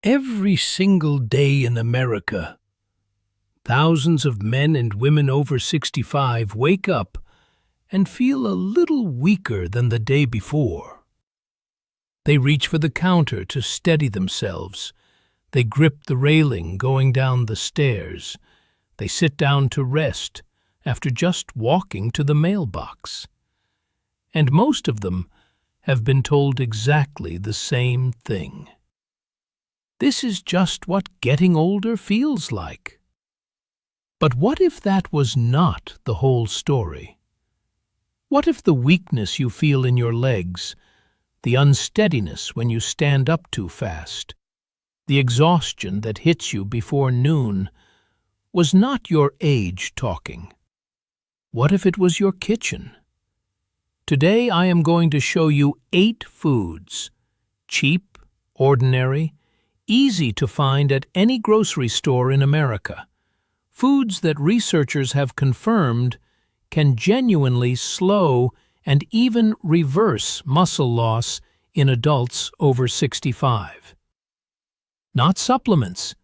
Every single day in America, thousands of men and women over 65 wake up and feel a little weaker than the day before. They reach for the counter to steady themselves. They grip the railing going down the stairs. They sit down to rest after just walking to the mailbox. And most of them have been told exactly the same thing. This is just what getting older feels like. But what if that was not the whole story? What if the weakness you feel in your legs, the unsteadiness when you stand up too fast, the exhaustion that hits you before noon, was not your age talking? What if it was your kitchen? Today I am going to show you 8 foods, cheap, ordinary, easy to find at any grocery store in America. Foods that researchers have confirmed can genuinely slow and even reverse muscle loss in adults over 65. Not supplements,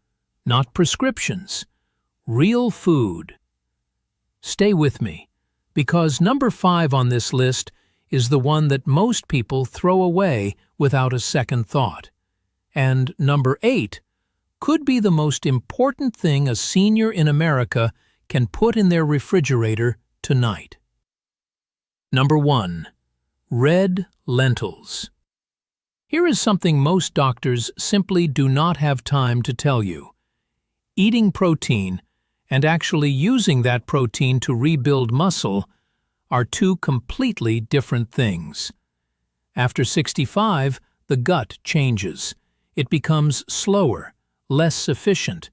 not prescriptions, real food. Stay with me, because number 5 on this list is the one that most people throw away without a second thought. And number 8 could be the most important thing a senior in America can put in their refrigerator tonight. Number 1. Red lentils. Here is something most doctors simply do not have time to tell you. Eating protein and actually using that protein to rebuild muscle are two completely different things. After 65, the gut changes. It becomes slower, less sufficient,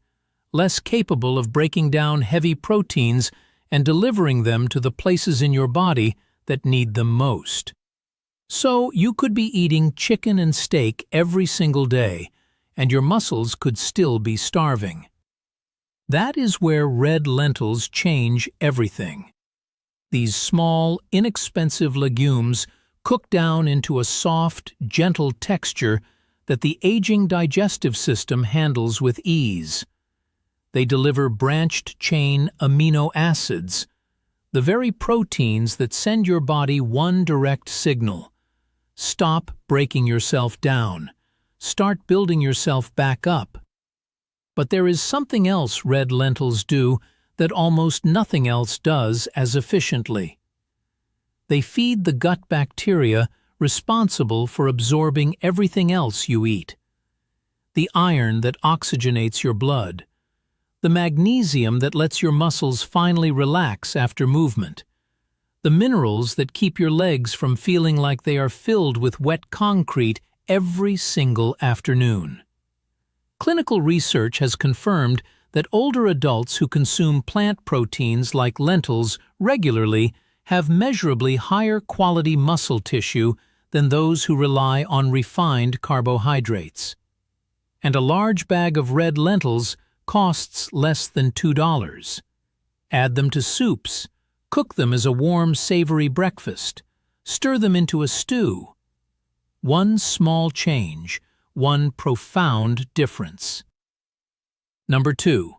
less capable of breaking down heavy proteins and delivering them to the places in your body that need them most. So you could be eating chicken and steak every single day, and your muscles could still be starving. That is where red lentils change everything. These small, inexpensive legumes cook down into a soft, gentle texture that the aging digestive system handles with ease. They deliver branched-chain amino acids, the very proteins that send your body one direct signal: stop breaking yourself down, start building yourself back up. But there is something else red lentils do that almost nothing else does as efficiently. They feed the gut bacteria responsible for absorbing everything else you eat. The iron that oxygenates your blood, the magnesium that lets your muscles finally relax after movement, the minerals that keep your legs from feeling like they are filled with wet concrete every single afternoon. Clinical research has confirmed that older adults who consume plant proteins like lentils regularly have measurably higher quality muscle tissue than those who rely on refined carbohydrates. And a large bag of red lentils costs less than $2. Add them to soups, cook them as a warm, savory breakfast, stir them into a stew. One small change, one profound difference. Number 2.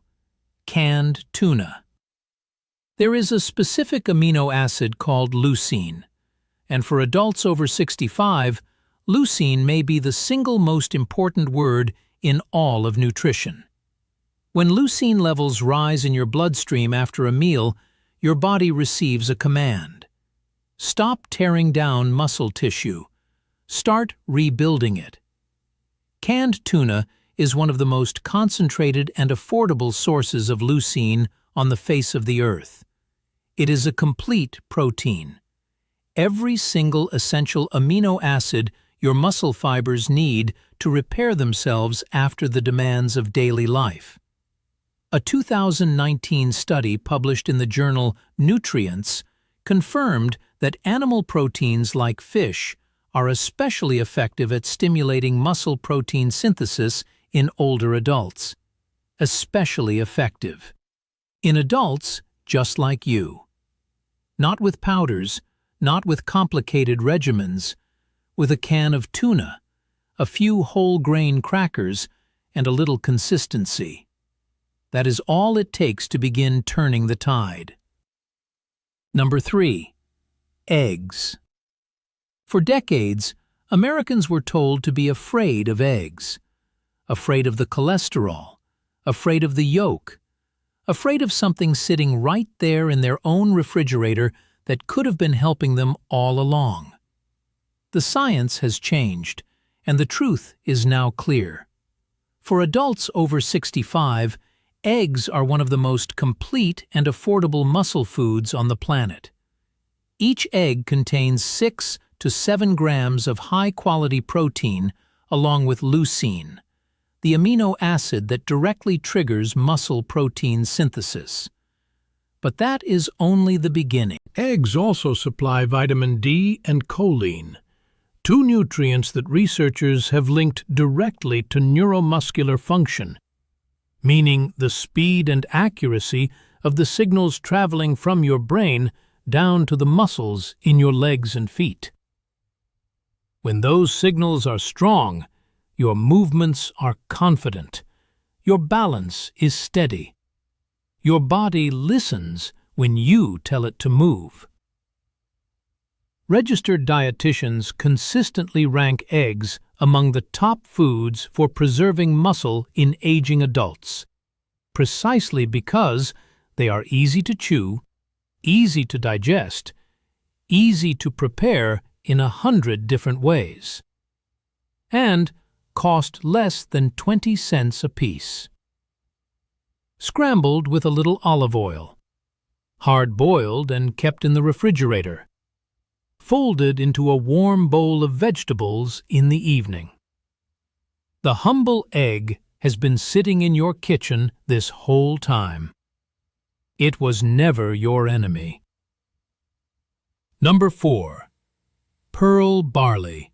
Canned tuna. There is a specific amino acid called leucine, and for adults over 65, leucine may be the single most important word in all of nutrition. When leucine levels rise in your bloodstream after a meal, your body receives a command. Stop tearing down muscle tissue. Start rebuilding it. Canned tuna is one of the most concentrated and affordable sources of leucine on the face of the earth. It is a complete protein. Every single essential amino acid your muscle fibers need to repair themselves after the demands of daily life. A 2019 study published in the journal Nutrients confirmed that animal proteins like fish are especially effective at stimulating muscle protein synthesis in older adults. Especially effective. In adults just like you. Not with powders, not with complicated regimens, with a can of tuna, a few whole grain crackers, and a little consistency. That is all it takes to begin turning the tide. Number 3. Eggs. For decades, Americans were told to be afraid of eggs. Afraid of the cholesterol, afraid of the yolk, afraid of something sitting right there in their own refrigerator that could have been helping them all along. The science has changed, and the truth is now clear. For adults over 65, eggs are one of the most complete and affordable muscle foods on the planet. Each egg contains 6 to 7 grams of high-quality protein along with leucine, the amino acid that directly triggers muscle protein synthesis. But that is only the beginning. Eggs also supply vitamin D and choline, 2 nutrients that researchers have linked directly to neuromuscular function, meaning the speed and accuracy of the signals traveling from your brain down to the muscles in your legs and feet. When those signals are strong, your movements are confident, your balance is steady. Your body listens when you tell it to move. Registered dietitians consistently rank eggs among the top foods for preserving muscle in aging adults, precisely because they are easy to chew, easy to digest, easy to prepare in 100 different ways, and cost less than 20 cents a piece. Scrambled with a little olive oil, hard-boiled and kept in the refrigerator, folded into a warm bowl of vegetables in the evening. The humble egg has been sitting in your kitchen this whole time. It was never your enemy. Number 4. Pearl barley.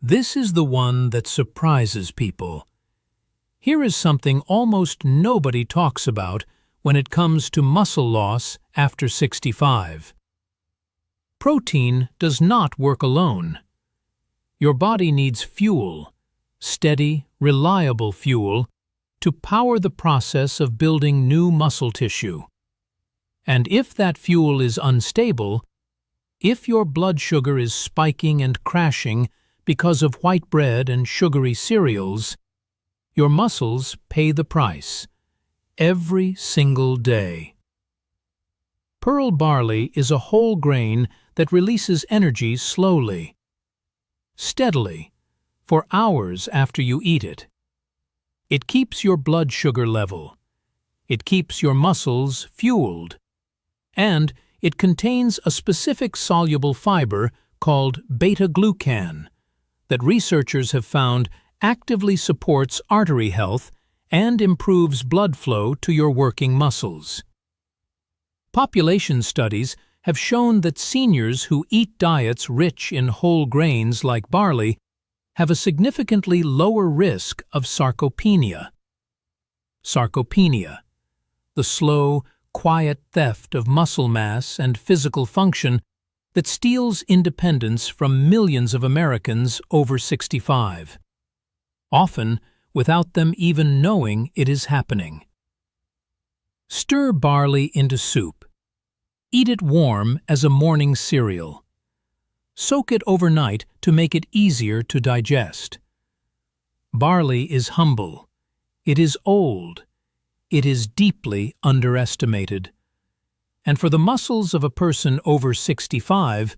This is the one that surprises people. Here is something almost nobody talks about when it comes to muscle loss after 65. Protein does not work alone. Your body needs fuel, steady, reliable fuel, to power the process of building new muscle tissue. And if that fuel is unstable, if your blood sugar is spiking and crashing because of white bread and sugary cereals, your muscles pay the price every single day. Pearl barley is a whole grain that releases energy slowly, steadily, for hours after you eat it. It keeps your blood sugar level. It keeps your muscles fueled. And it contains a specific soluble fiber called beta-glucan that researchers have found actively supports artery health and improves blood flow to your working muscles. Population studies have shown that seniors who eat diets rich in whole grains like barley have a significantly lower risk of sarcopenia. Sarcopenia, the slow, quiet theft of muscle mass and physical function that steals independence from millions of Americans over 65, often without them even knowing it is happening. Stir barley into soup. Eat it warm as a morning cereal. Soak it overnight to make it easier to digest. Barley is humble. It is old. It is deeply underestimated. And for the muscles of a person over 65,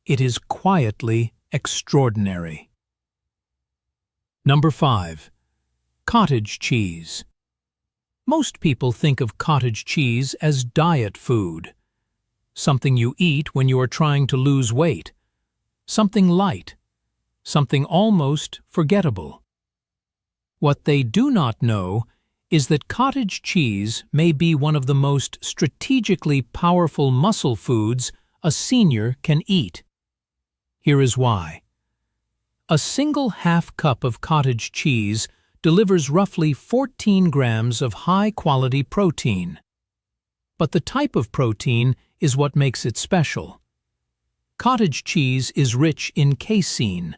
it is quietly extraordinary. Number 5. Cottage cheese. Most people think of cottage cheese as diet food, something you eat when you are trying to lose weight, something light, something almost forgettable. What they do not know is that cottage cheese may be one of the most strategically powerful muscle foods a senior can eat. Here is why. A single half cup of cottage cheese delivers roughly 14 grams of high-quality protein. But the type of protein is what makes it special. Cottage cheese is rich in casein,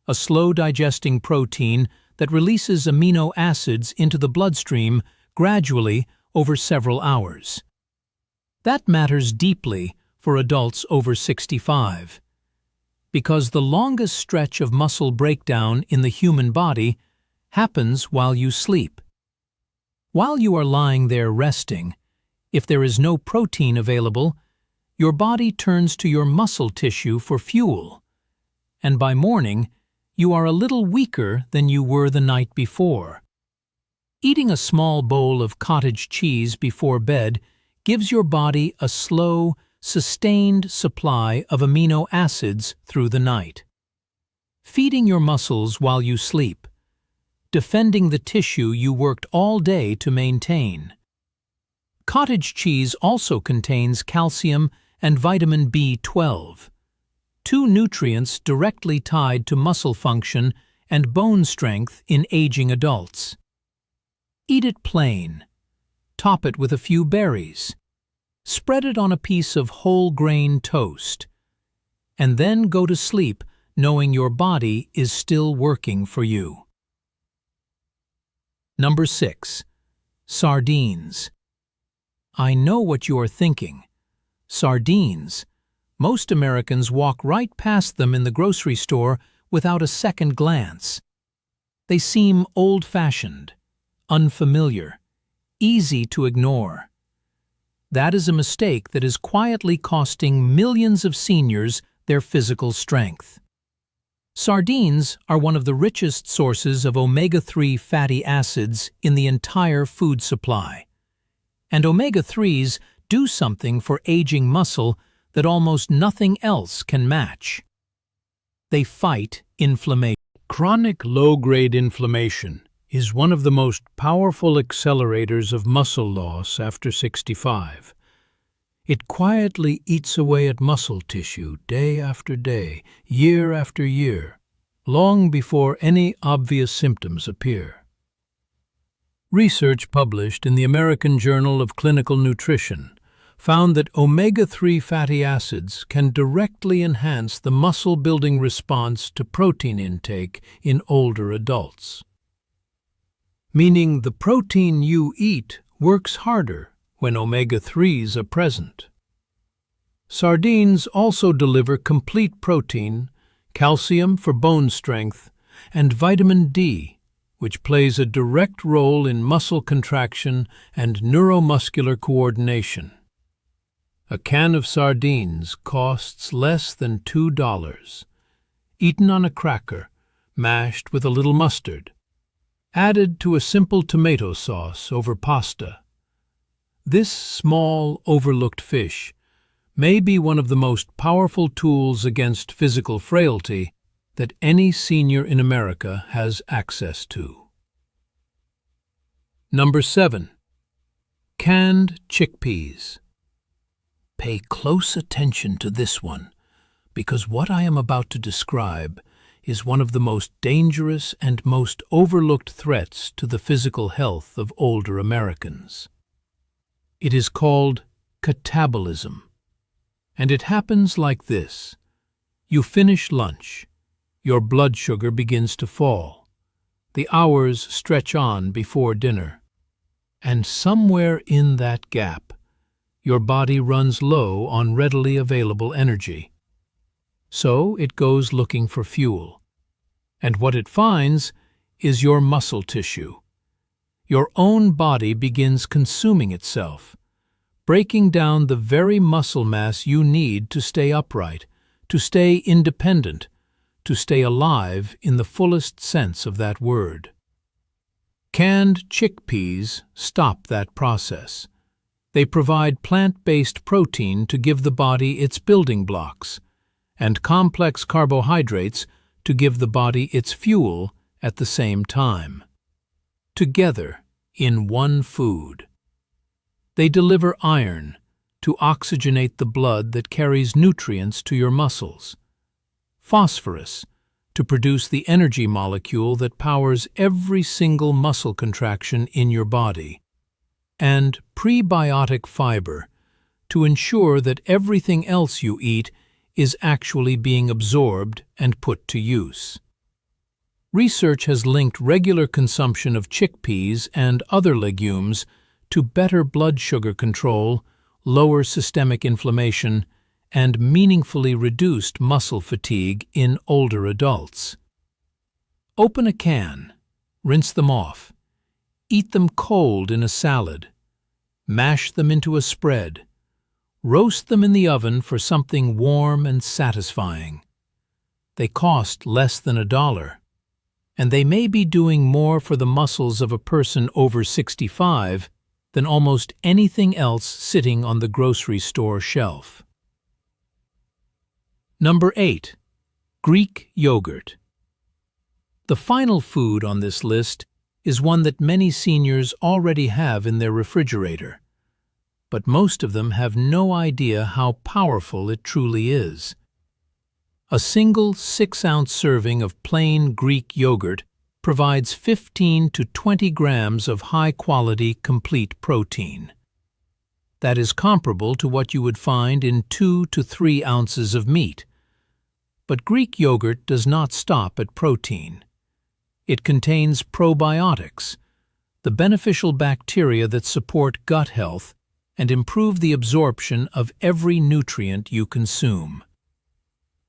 a slow-digesting protein that releases amino acids into the bloodstream gradually over several hours. That matters deeply for adults over 65, because the longest stretch of muscle breakdown in the human body happens while you sleep. While you are lying there resting, if there is no protein available, your body turns to your muscle tissue for fuel, and by morning, you are a little weaker than you were the night before. Eating a small bowl of cottage cheese before bed gives your body a slow, sustained supply of amino acids through the night. Feeding your muscles while you sleep, defending the tissue you worked all day to maintain. Cottage cheese also contains calcium and vitamin B12, two nutrients directly tied to muscle function and bone strength in aging adults. Eat it plain. Top it with a few berries. Spread it on a piece of whole grain toast. And then go to sleep knowing your body is still working for you. Number 6. Sardines. I know what you are thinking. Sardines. Most Americans walk right past them in the grocery store without a second glance. They seem old-fashioned, unfamiliar, easy to ignore. That is a mistake that is quietly costing millions of seniors their physical strength. Sardines are one of the richest sources of omega-3 fatty acids in the entire food supply. And omega-3s do something for aging muscle that almost nothing else can match. They fight inflammation. Chronic low-grade inflammation is one of the most powerful accelerators of muscle loss after 65. It quietly eats away at muscle tissue day after day, year after year, long before any obvious symptoms appear. Research published in the American Journal of Clinical Nutrition found that omega-3 fatty acids can directly enhance the muscle-building response to protein intake in older adults. Meaning the protein you eat works harder when omega-3s are present. Sardines also deliver complete protein, calcium for bone strength, and vitamin D, which plays a direct role in muscle contraction and neuromuscular coordination. A can of sardines costs less than $2, eaten on a cracker, mashed with a little mustard, added to a simple tomato sauce over pasta. This small, overlooked fish may be one of the most powerful tools against physical frailty that any senior in America has access to. Number 7. Canned chickpeas. Pay close attention to this one, because what I am about to describe is one of the most dangerous and most overlooked threats to the physical health of older Americans. It is called catabolism, and it happens like this. You finish lunch, your blood sugar begins to fall, the hours stretch on before dinner, and somewhere in that gap, your body runs low on readily available energy. So it goes looking for fuel. And what it finds is your muscle tissue. Your own body begins consuming itself, breaking down the very muscle mass you need to stay upright, to stay independent, to stay alive in the fullest sense of that word. Canned chickpeas stop that process. They provide plant-based protein to give the body its building blocks, and complex carbohydrates to give the body its fuel at the same time. Together, in one food. They deliver iron to oxygenate the blood that carries nutrients to your muscles, phosphorus to produce the energy molecule that powers every single muscle contraction in your body, and prebiotic fiber to ensure that everything else you eat is actually being absorbed and put to use. Research has linked regular consumption of chickpeas and other legumes to better blood sugar control, lower systemic inflammation, and meaningfully reduced muscle fatigue in older adults. Open a can, rinse them off, eat them cold in a salad, mash them into a spread, roast them in the oven for something warm and satisfying. They cost less than $1, and they may be doing more for the muscles of a person over 65 than almost anything else sitting on the grocery store shelf. Number 8. Greek yogurt. The final food on this list is one that many seniors already have in their refrigerator, but most of them have no idea how powerful it truly is. A single 6-ounce serving of plain Greek yogurt provides 15 to 20 grams of high-quality complete protein. That is comparable to what you would find in 2 to 3 ounces of meat. But Greek yogurt does not stop at protein. It contains probiotics, the beneficial bacteria that support gut health and improve the absorption of every nutrient you consume.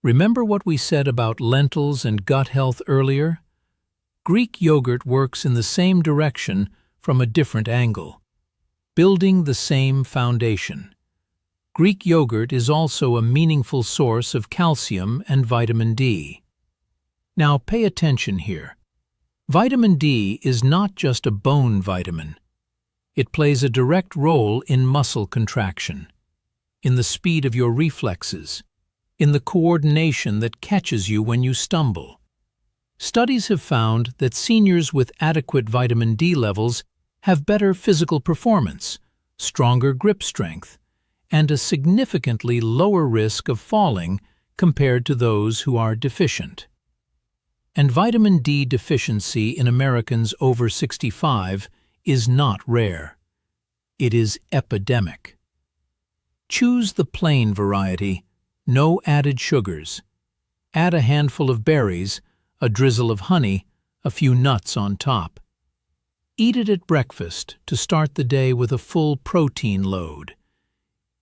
Remember what we said about lentils and gut health earlier? Greek yogurt works in the same direction from a different angle, building the same foundation. Greek yogurt is also a meaningful source of calcium and vitamin D. Now pay attention here. Vitamin D is not just a bone vitamin. It plays a direct role in muscle contraction, in the speed of your reflexes, in the coordination that catches you when you stumble. Studies have found that seniors with adequate vitamin D levels have better physical performance, stronger grip strength, and a significantly lower risk of falling compared to those who are deficient. And vitamin D deficiency in Americans over 65 is not rare. It is epidemic. Choose the plain variety, no added sugars. Add a handful of berries, a drizzle of honey, a few nuts on top. Eat it at breakfast to start the day with a full protein load.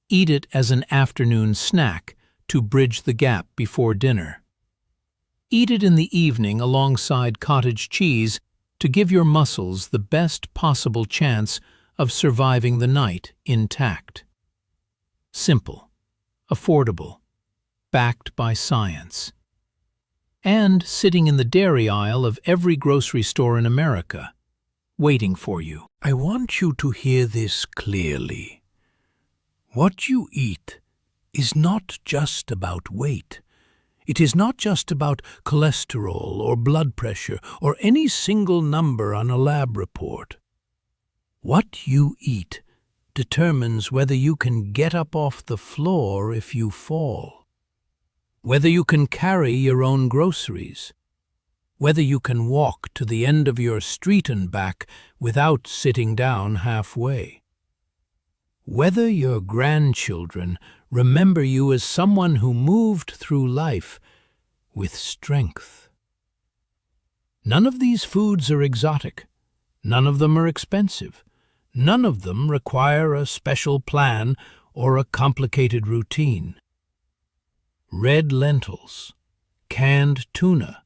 Eat it as an afternoon snack to bridge the gap before dinner. Eat it in the evening alongside cottage cheese to give your muscles the best possible chance of surviving the night intact. Simple, affordable, backed by science, and sitting in the dairy aisle of every grocery store in America, waiting for you. I want you to hear this clearly. What you eat is not just about weight. It is not just about cholesterol or blood pressure or any single number on a lab report. What you eat determines whether you can get up off the floor if you fall, whether you can carry your own groceries, whether you can walk to the end of your street and back without sitting down halfway, whether your grandchildren remember you as someone who moved through life with strength. None of these foods are exotic. None of them are expensive. None of them require a special plan or a complicated routine. Red lentils, canned tuna,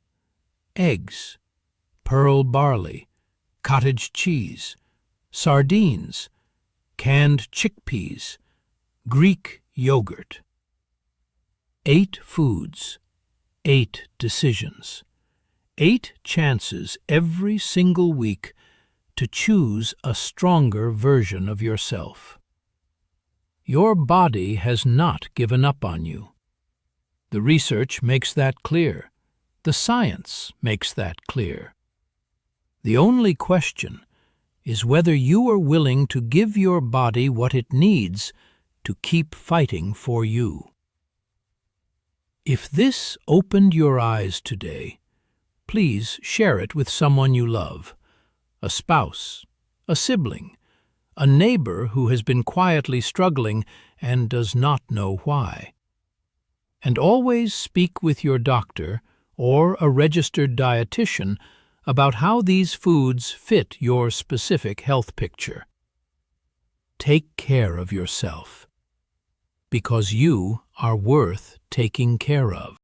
eggs, pearl barley, cottage cheese, sardines, canned chickpeas, Greek yogurt. 8 foods, 8 decisions, 8 chances every single week to choose a stronger version of yourself. Your body has not given up on you. The research makes that clear. The science makes that clear. The only question is whether you are willing to give your body what it needs to keep fighting for you. If this opened your eyes today, please share it with someone you love, a spouse, a sibling, a neighbor who has been quietly struggling and does not know why. And always speak with your doctor or a registered dietitian about how these foods fit your specific health picture. Take care of yourself, because you are worth taking care of.